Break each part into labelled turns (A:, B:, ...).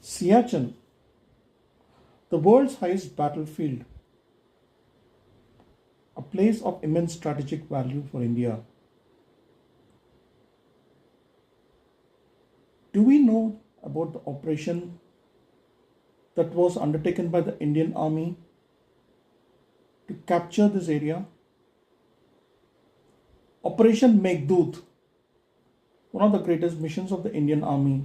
A: Siachen, the world's highest battlefield, a place of immense strategic value for India. Do we know about the operation that was undertaken by the Indian Army to capture this area? Operation Meghdoot, one of the greatest missions of the Indian Army,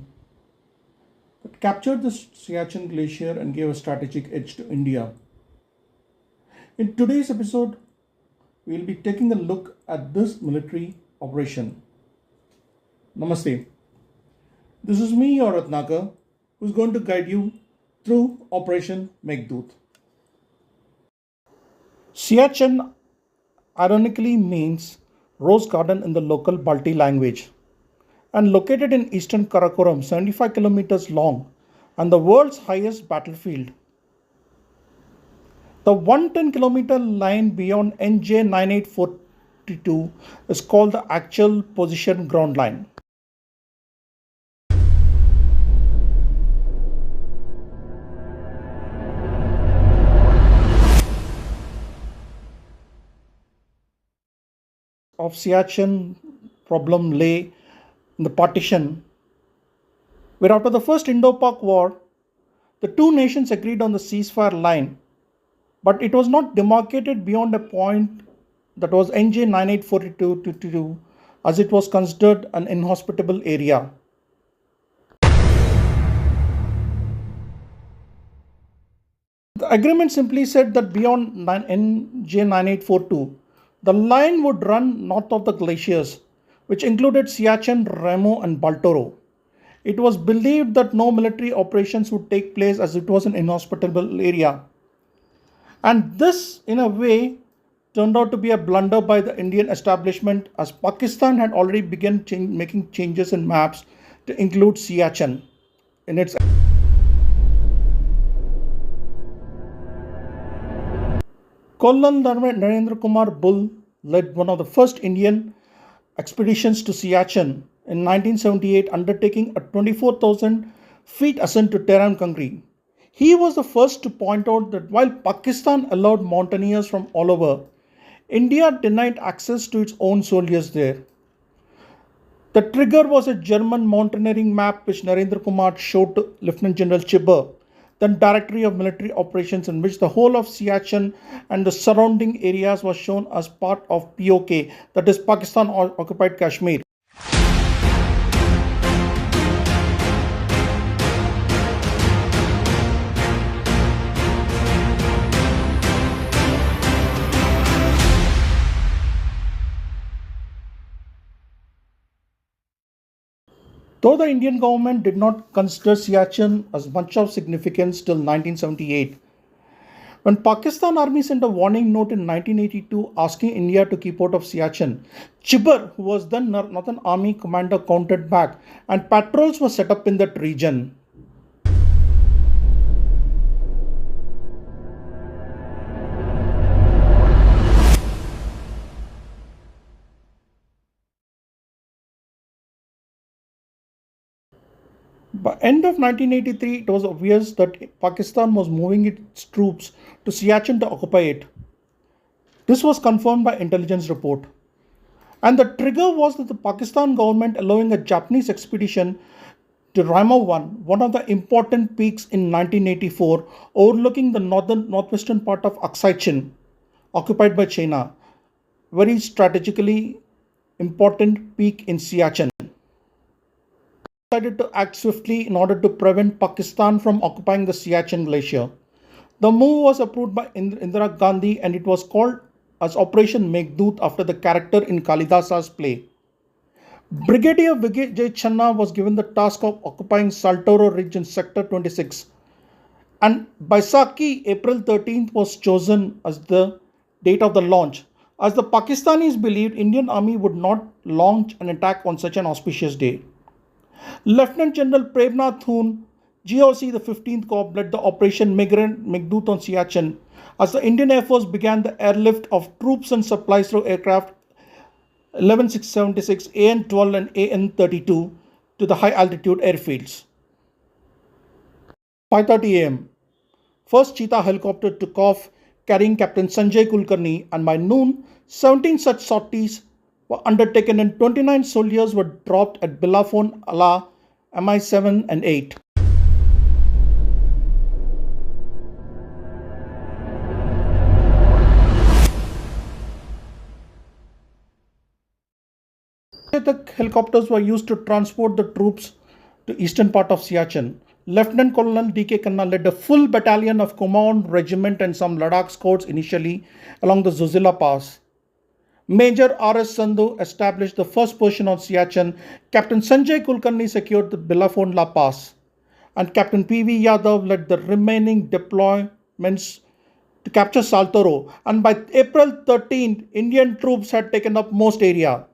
A: that captured the Siachen Glacier and gave a strategic edge to India. In today's episode, we will be taking a look at this military operation. Namaste. This is me, your Ratnakar, who is going to guide you through Operation Meghdoot. Siachen ironically means rose garden in the local Balti language, and located in eastern Karakoram, 75 kilometers long, and the world's highest battlefield. The 110-kilometer line beyond NJ 9842 is called the actual position ground line. Of Siachen problem lay in the partition, where after the first Indo-Pak war, the two nations agreed on the ceasefire line, but it was not demarcated beyond a point that was NJ 9842 as it was considered an inhospitable area. The agreement simply said that beyond NJ 9842, the line would run north of the glaciers, which included Siachen, Remo, and Baltoro. It was believed that no military operations would take place as it was an inhospitable area. And this, in a way, turned out to be a blunder by the Indian establishment, as Pakistan had already begun making changes in maps to include Siachen in its. Colonel Narendra Kumar Bull led one of the first Indian expeditions to Siachen in 1978, undertaking a 24,000 feet ascent to Tehran country. He was the first to point out that while Pakistan allowed mountaineers from all over, India denied access to its own soldiers there. The trigger was a German mountaineering map which Narendra Kumar showed to Lieutenant General Chibber, then Directory of Military Operations, in which the whole of Siachen and the surrounding areas was shown as part of POK, that is Pakistan occupied Kashmir. Though the Indian government did not consider Siachen as much of significance till 1978, when Pakistan Army sent a warning note in 1982 asking India to keep out of Siachen, Chibber, who was then Northern Army commander, countered back, and patrols were set up in that region. By end of 1983, it was obvious that Pakistan was moving its troops to Siachen to occupy it. This was confirmed by intelligence report. And the trigger was that the Pakistan government allowing a Japanese expedition to Ramo 1, one of the important peaks in 1984, overlooking the northwestern part of Aksai Chin, occupied by China, very strategically important peak in Siachen. Decided to act swiftly in order to prevent Pakistan from occupying the Siachen Glacier. The move was approved by Indira Gandhi, and it was called as Operation Meghdoot after the character in Kalidasa's play. Brigadier Vijay Channa was given the task of occupying Saltoro Ridge in Sector 26, and Baisakhi, April 13th, was chosen as the date of the launch, as the Pakistanis believed Indian Army would not launch an attack on such an auspicious day. Lieutenant General Premnath Hoon, GOC the 15th Corps, led the Operation Meghdoot on Siachen as the Indian Air Force began the airlift of troops and supplies through aircraft 11676, AN-12 and AN-32 to the high altitude airfields. 5:30 a.m. First Cheetah helicopter took off carrying Captain Sanjay Kulkarni, and by noon, 17 such sorties were undertaken and 29 soldiers were dropped at Bilafon Ala Mi-7 and 8. The helicopters were used to transport the troops to eastern part of Siachen. Lieutenant Colonel D.K. Khanna led a full battalion of Command Regiment and some Ladakh scouts initially along the Zuzila Pass. Major R.S. Sandhu established the first position on Siachen. Captain Sanjay Kulkarni secured the Bilafon La Pass, and Captain P.V. Yadav led the remaining deployments to capture Saltoro. And by April 13th, Indian troops had taken up most area.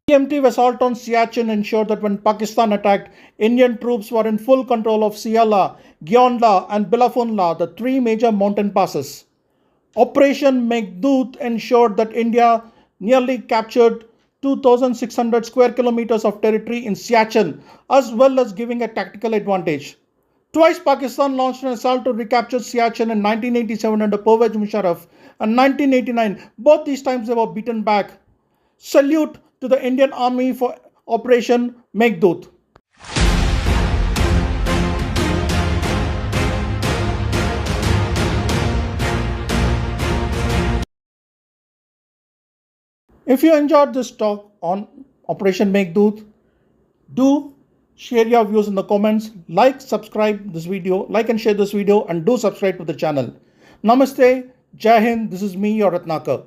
A: Preemptive assault on Siachen ensured that when Pakistan attacked, Indian troops were in full control of Siala, Gionla and Bilafonla, the three major mountain passes. Operation Meghdoot ensured that India nearly captured 2,600 square kilometers of territory in Siachen, as well as giving a tactical advantage. Twice Pakistan launched an assault to recapture Siachen in 1987 under Pervez Musharraf and 1989. Both these times they were beaten back. Salute to the Indian Army for Operation Meghdoot. If you enjoyed this talk on Operation Meghdoot, do share your views in the comments, subscribe this video, like and share this video, and do subscribe to the channel. Namaste, Jai Hind, this is me, your Ratnakar.